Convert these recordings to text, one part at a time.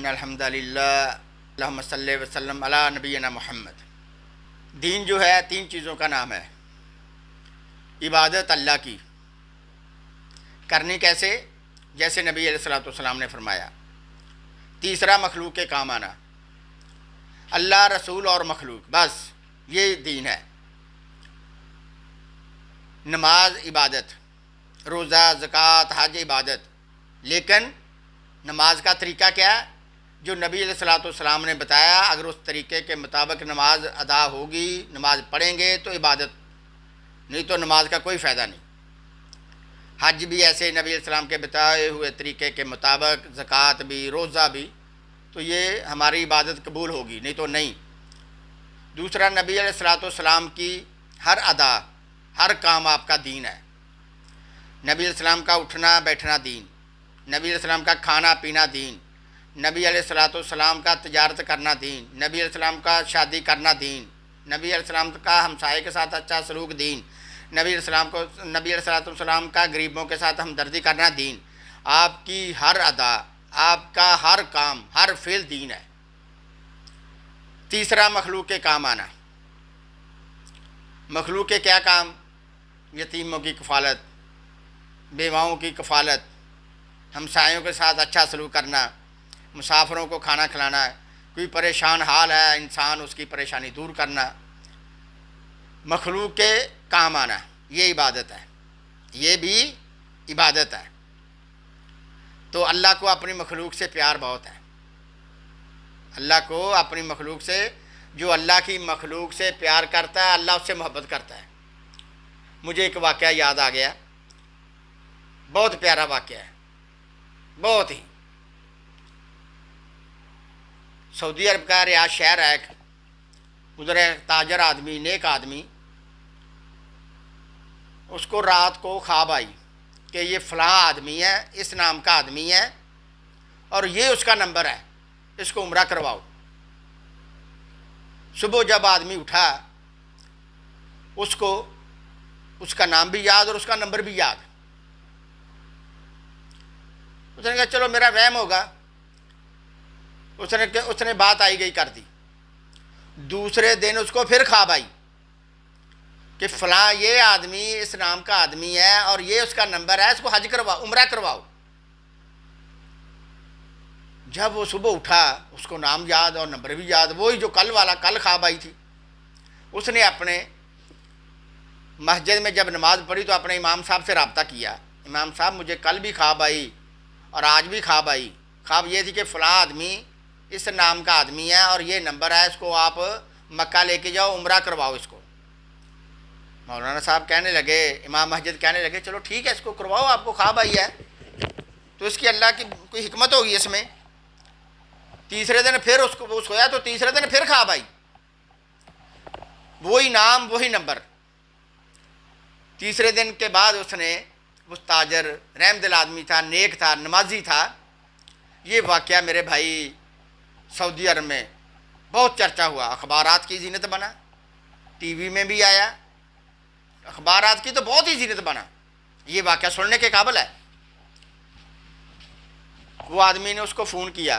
ان الحمد للہ اللہم صلی وسلم علی نبینا محمد۔ دین جو ہے 3 چیزوں کا نام ہے۔ عبادت اللہ کی کرنی کیسے؟ جیسے نبی علیہ الصلوۃ والسلام نے فرمایا۔ تیسرا مخلوق کے کام آنا، اللہ رسول اور مخلوق، بس یہ دین ہے۔ نماز عبادت، روزہ زکوٰۃ حج عبادت، لیکن نماز کا طریقہ کیا ہے؟ جو نبی علیہ الصلوۃ والسلام نے بتایا، اگر اس طریقے کے مطابق نماز ادا ہوگی، نماز پڑھیں گے تو عبادت، نہیں تو نماز کا کوئی فائدہ نہیں۔ حج بھی ایسے نبی علیہ السلام کے بتائے ہوئے طریقے کے مطابق، زکوٰۃ بھی، روزہ بھی، تو یہ ہماری عبادت قبول ہوگی، نہیں تو نہیں۔ دوسرا، نبی علیہ الصلوۃ والسلام کی ہر ادا، ہر کام آپ کا دین ہے۔ نبی علیہ السلام کا اٹھنا بیٹھنا دین، نبی علیہ السلام کا کھانا پینا دین، نبی علیہ الصلوۃ والسلام کا تجارت کرنا دین، نبی علیہ السلام کا شادی کرنا دین، نبی علیہ السلام کا ہمسائے کے ساتھ اچھا سلوک دین، نبی علیہ الصلوۃ والسلام کا غریبوں کے ساتھ ہمدردی کرنا دین۔ آپ کی ہر ادا، آپ کا ہر کام، ہر فعل دین ہے۔ تیسرا، مخلوق کے کام آنا۔ مخلوق کے کیا کام؟ یتیموں کی کفالت، بیواؤں کی کفالت، ہمسایوں کے ساتھ اچھا سلوک کرنا، مسافروں کو کھانا کھلانا، کوئی پریشان حال ہے انسان، اس کی پریشانی دور کرنا۔ مخلوق کے کام آنا، یہ عبادت ہے، یہ بھی عبادت ہے۔ تو اللہ کو اپنی مخلوق سے پیار بہت ہے۔ اللہ کو اپنی مخلوق سے، جو اللہ کی مخلوق سے پیار کرتا ہے، اللہ اس سے محبت کرتا ہے۔ مجھے ایک واقعہ یاد آ گیا، بہت پیارا واقعہ ہے، بہت ہی۔ سعودی عرب کا ریاض شہر ہے، ادھر ایک تاجر آدمی، نیک آدمی، اس کو رات کو خواب آئی کہ یہ فلاں آدمی ہے، اس نام کا آدمی ہے، اور یہ اس کا نمبر ہے، اس کو عمرہ کرواؤ۔ صبح جب آدمی اٹھا، اس کو اس کا نام بھی یاد اور اس کا نمبر بھی یاد۔ اس نے کہا چلو میرا وہم ہوگا، اس نے بات آئی گئی کر دی۔ دوسرے دن اس کو پھر خواب آئی کہ فلاں یہ آدمی اس نام کا آدمی ہے اور یہ اس کا نمبر ہے، اس کو حج کرواؤ، عمرہ کرواؤ۔ جب وہ صبح اٹھا، اس کو نام یاد اور نمبر بھی یاد، وہی جو کل والا، کل خواب آئی تھی۔ اس نے اپنے مسجد میں جب نماز پڑھی تو اپنے امام صاحب سے رابطہ کیا، امام صاحب مجھے کل بھی خواب آئی اور آج بھی خواب آئی۔ خواب یہ تھی کہ فلاں آدمی اس نام کا آدمی ہے اور یہ نمبر ہے، اس کو آپ مکہ لے کے جاؤ، عمرہ کرواؤ اس کو۔ مولانا صاحب کہنے لگے، امام مسجد کہنے لگے چلو ٹھیک ہے، اس کو کرواؤ، آپ کو خواب آئی ہے تو اس کی اللہ کی کوئی حکمت ہوگی اس میں۔ تیسرے دن پھر اس کو وہ سویا تو تیسرے دن پھر خواب آئی، وہی نام وہی نمبر۔ تیسرے دن کے بعد اس نے، وہ تاجر رحم دل آدمی تھا، نیک تھا، نمازی تھا۔ یہ واقعہ میرے بھائی سعودی عرب میں بہت چرچا ہوا، اخبارات کی زینت بنا، ٹی وی میں بھی آیا، اخبارات کی تو بہت ہی زینت بنا۔ یہ واقعہ سننے کے قابل ہے۔ وہ آدمی نے اس کو فون کیا،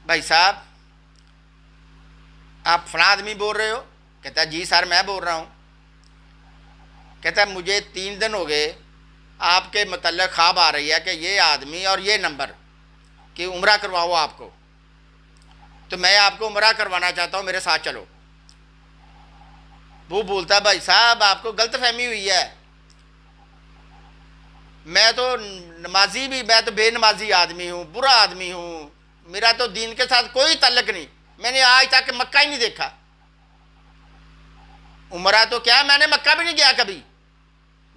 بھائی صاحب آپ فلاں آدمی بول رہے ہو؟ کہتا ہے جی سر میں بول رہا ہوں۔ کہتا ہے مجھے 3 دن ہو گئے آپ کے متعلق خواب آ رہی ہے کہ یہ آدمی اور یہ نمبر کہ عمرہ کرواؤ آپ کو، تو میں آپ کو عمرہ کروانا چاہتا ہوں، میرے ساتھ چلو۔ وہ بولتا ہے بھائی صاحب آپ کو غلط فہمی ہوئی ہے، میں تو نمازی بھی، میں تو بے نمازی آدمی ہوں، برا آدمی ہوں، میرا تو دین کے ساتھ کوئی تعلق نہیں، میں نے آج تک مکہ ہی نہیں دیکھا۔ عمرہ تو کیا، میں نے مکہ بھی نہیں گیا کبھی۔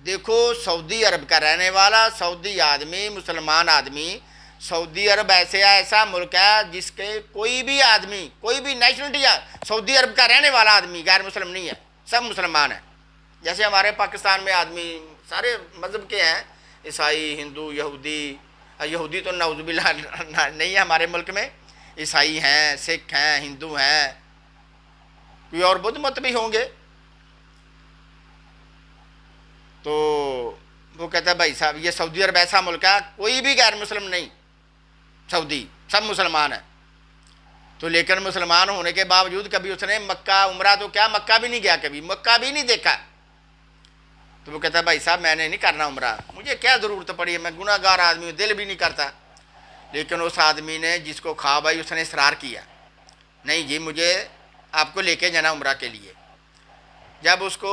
دیکھو سعودی عرب کا رہنے والا، سعودی آدمی، مسلمان آدمی، سعودی عرب ایسا ملک ہے جس کے کوئی بھی آدمی، کوئی بھی نیشنلٹی ہے، سعودی عرب کا رہنے والا آدمی غیر مسلم نہیں ہے، سب مسلمان ہیں۔ جیسے ہمارے پاکستان میں آدمی سارے مذہب کے ہیں، عیسائی، ہندو، یہودی۔ یہودی تو نعوذ باللہ نہیں ہے ہمارے ملک میں، عیسائی ہیں، سکھ ہیں، ہندو ہیں، کوئی اور بدھ مت بھی ہوں گے۔ تو وہ کہتا ہے بھائی صاحب یہ سعودی عرب ایسا ملک ہے کوئی بھی غیر مسلم نہیں، سعودی سب مسلمان ہیں۔ تو لیکن مسلمان ہونے کے باوجود کبھی اس نے مکہ عمرہ تو کیا مکہ بھی نہیں گیا، کبھی مکہ بھی نہیں دیکھا. تو وہ کہتا ہے بھائی صاحب میں نے نہیں کرنا عمرہ، مجھے کیا ضرورت پڑی ہے، میں گناہ گار آدمی ہوں، دل بھی نہیں کرتا. لیکن اس آدمی نے جس کو خواب آئی اس نے اصرار کیا، نہیں جی مجھے آپ کو لے کے جانا عمرہ کے لیے. جب اس کو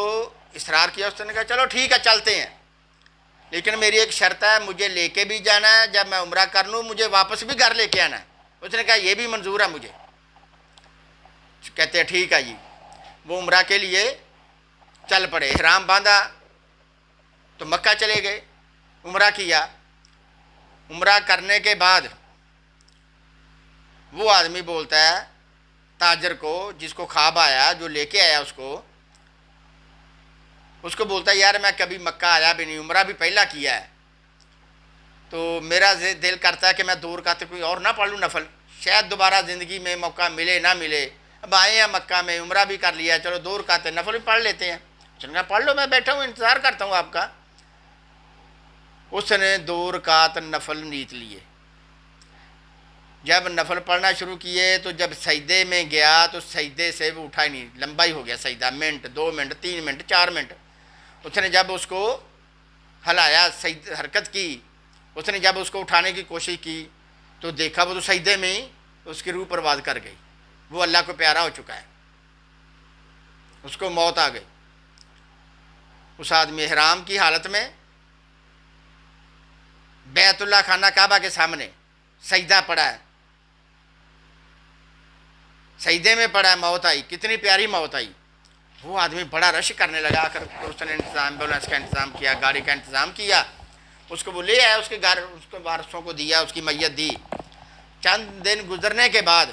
اصرار کیا اس نے کہا چلو ٹھیک ہے چلتے ہیں، لیکن میری ایک شرط ہے، مجھے لے کے بھی جانا ہے، جب میں عمرہ کر لوں مجھے واپس بھی گھر لے کے آنا ہے. اس نے کہا یہ بھی منظور ہے مجھے. کہتے ہیں ٹھیک ہے جی. وہ عمرہ کے لیے چل پڑے، احرام باندھا تو مکہ چلے گئے، عمرہ کیا. عمرہ کرنے کے بعد وہ آدمی بولتا ہے تاجر کو، جس کو خواب آیا، جو لے کے آیا اس کو بولتا ہے یار میں کبھی مکہ آیا بھی نہیں، عمرہ بھی پہلا کیا ہے، تو میرا دل کرتا ہے کہ میں 2 رکعتیں کوئی اور نہ پڑھ لوں نفل، شاید دوبارہ زندگی میں موقع ملے نہ ملے. اب آئے ہیں مکہ میں، عمرہ بھی کر لیا، چلو 2 رکعتیں نفل بھی پڑھ لیتے ہیں. چلنا پڑھ لو، میں بیٹھا ہوں انتظار کرتا ہوں آپ کا. اس نے 2 رکعت نفل نیت لیے. جب نفل پڑھنا شروع کیے تو جب سجدے میں گیا تو سجدے سے وہ اٹھا ہی نہیں، لمبا ہی ہو گیا سجدہ، منٹ 2 منٹ 3 منٹ 4 منٹ. اس نے جب اس کو ہلایا، حرکت کی، اس نے جب اس کو اٹھانے کی کوشش کی تو دیکھا وہ تو سجدے میں ہی اس کی روح پرواز کر گئی. وہ اللہ کو پیارا ہو چکا ہے، اس کو موت آ گئی. اس آدمی احرام کی حالت میں بیت اللہ خانہ کعبہ کے سامنے سجدہ پڑا ہے، سجدے میں پڑا ہے، موت آئی. کتنی پیاری موت آئی. وہ آدمی بڑا رش کرنے لگا، آخر اس نے ایمبولینس کا انتظام کیا، گاڑی کا انتظام کیا، اس کو وہ لے آیا، اس کے گھر اس کو وارثوں کو دیا، اس کی میت دی. چند دن گزرنے کے بعد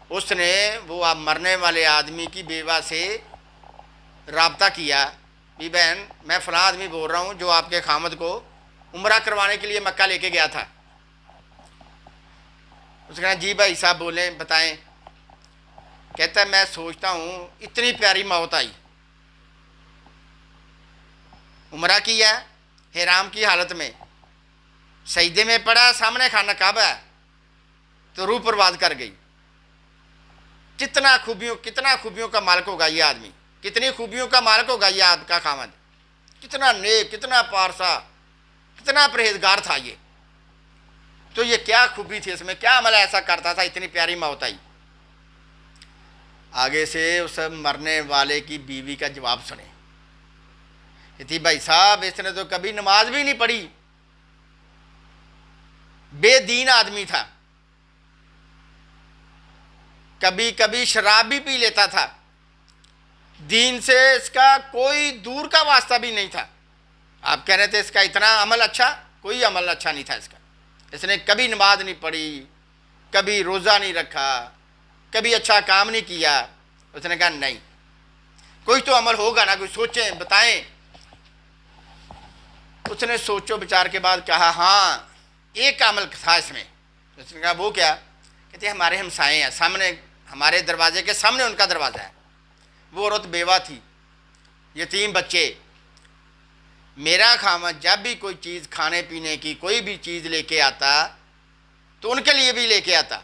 اس نے وہ مرنے والے آدمی کی بیوہ سے رابطہ کیا، بھی بہن میں فلاں آدمی بول رہا ہوں جو آپ کے خامد کو عمرہ کروانے کے لیے مکہ لے کے گیا تھا. اس نے کہا جی بھائی صاحب بولیں بتائیں. کہتا ہے میں سوچتا ہوں اتنی پیاری موت آئی، عمرہ کیا احرام کی حالت میں، سجدے میں پڑا، سامنے خانہ کعبہ ہے، تو روح پرواز کر گئی. کتنا خوبیوں کا مالک ہوگا یہ آدمی، کتنی خوبیوں کا مالک ہوگا یہ آپ کا خامد، کتنا نیک، کتنا پارسا، کتنا پرہیزگار تھا یہ. تو یہ کیا خوبی تھی اس میں، کیا عمل ایسا کرتا تھا، اتنی پیاری موت آئی. آگے سے اس مرنے والے کی بیوی کا جواب سنے. کہتی بھائی صاحب اس نے تو کبھی نماز بھی نہیں پڑھی، بے دین آدمی تھا، کبھی کبھی شراب بھی پی لیتا تھا، دین سے اس کا کوئی دور کا واسطہ بھی نہیں تھا. آپ کہہ رہے تھے اس کا اتنا عمل اچھا، کوئی عمل اچھا نہیں تھا اس کا. اس نے کبھی نماز نہیں پڑھی، کبھی روزہ نہیں رکھا، کبھی اچھا کام نہیں کیا. اس نے کہا نہیں کوئی تو عمل ہوگا نا، کوئی سوچیں بتائیں. اس نے سوچو بچار کے بعد کہا ہاں ایک عمل تھا اس میں. اس نے کہا وہ کیا؟ کہتے ہیں ہمارے ہمسائے ہیں سامنے، ہمارے دروازے کے سامنے ان کا دروازہ ہے. وہ عورت بیوہ تھی، یتیم بچے. میرا خامد جب بھی کوئی چیز کھانے پینے کی کوئی بھی چیز لے کے آتا تو ان کے لیے بھی لے کے آتا.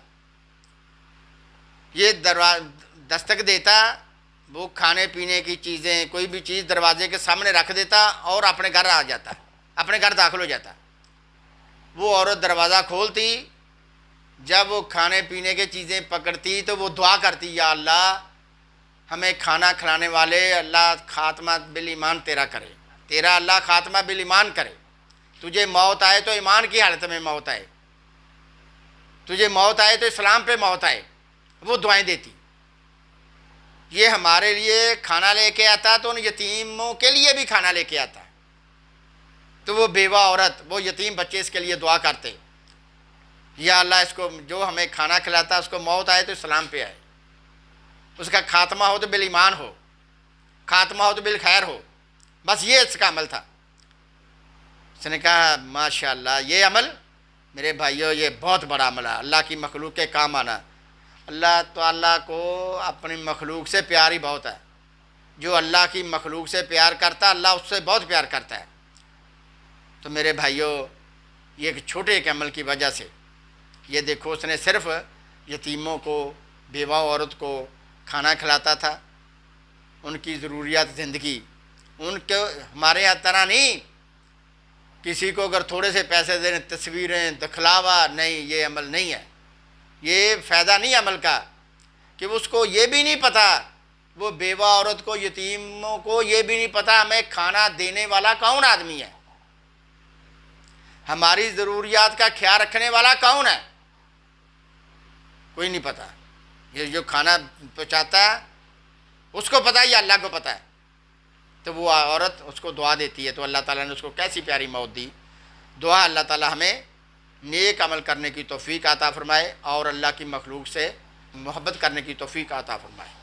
یہ دستک دیتا، وہ کھانے پینے کی چیزیں کوئی بھی چیز دروازے کے سامنے رکھ دیتا اور اپنے گھر آ جاتا، اپنے گھر داخل ہو جاتا. وہ عورت دروازہ کھولتی، جب وہ کھانے پینے کی چیزیں پکڑتی تو وہ دعا کرتی یا اللہ ہمیں کھانا کھلانے والے اللہ خاتمہ بالایمان تیرا کرے، تیرا اللہ خاتمہ بالایمان کرے. تجھے موت آئے تو ایمان کی حالت میں موت آئے، تجھے موت آئے تو اسلام پہ موت آئے. وہ دعائیں دیتی. یہ ہمارے لیے کھانا لے کے آتا تو ان یتیموں کے لیے بھی کھانا لے کے آتا. تو وہ بیوہ عورت، وہ یتیم بچے اس کے لیے دعا کرتے یا اللہ اس کو جو ہمیں کھانا کھلاتا اس کو موت آئے تو اسلام پہ آئے، اس کا خاتمہ ہو تو بالایمان ہو، خاتمہ ہو تو بالخیر ہو. بس یہ اس کا عمل تھا. اس نے کہا ماشاءاللہ یہ عمل میرے بھائیوں یہ بہت بڑا عمل ہے، اللہ کی مخلوق کے کام آنا. اللہ تعالیٰ کو اپنی مخلوق سے پیار ہی بہت ہے. جو اللہ کی مخلوق سے پیار کرتا اللہ اس سے بہت پیار کرتا ہے. تو میرے بھائیوں یہ ایک چھوٹے کے عمل کی وجہ سے یہ دیکھو اس نے صرف یتیموں کو، بیوہ عورت کو کھانا کھلاتا تھا، ان کی ضروریات زندگی ان کے ہمارے یہاں طرح نہیں، کسی کو اگر تھوڑے سے پیسے دیں تصویریں دکھلاوا، نہیں، یہ عمل نہیں ہے، یہ فائدہ نہیں عمل کا، کہ اس کو یہ بھی نہیں پتہ، وہ بیوہ عورت کو، یتیموں کو یہ بھی نہیں پتہ ہمیں کھانا دینے والا کون آدمی ہے، ہماری ضروریات کا خیال رکھنے والا کون ہے، کوئی نہیں پتہ۔ یہ جو کھانا پہنچاتا ہے اس کو پتہ ہے یا اللہ کو پتہ ہے؟ تو وہ عورت اس کو دعا دیتی ہے، تو اللہ تعالیٰ نے اس کو کیسی پیاری موت دی۔ دعا اللہ تعالیٰ ہمیں نیک عمل کرنے کی توفیق عطا فرمائے اور اللہ کی مخلوق سے محبت کرنے کی توفیق عطا فرمائے۔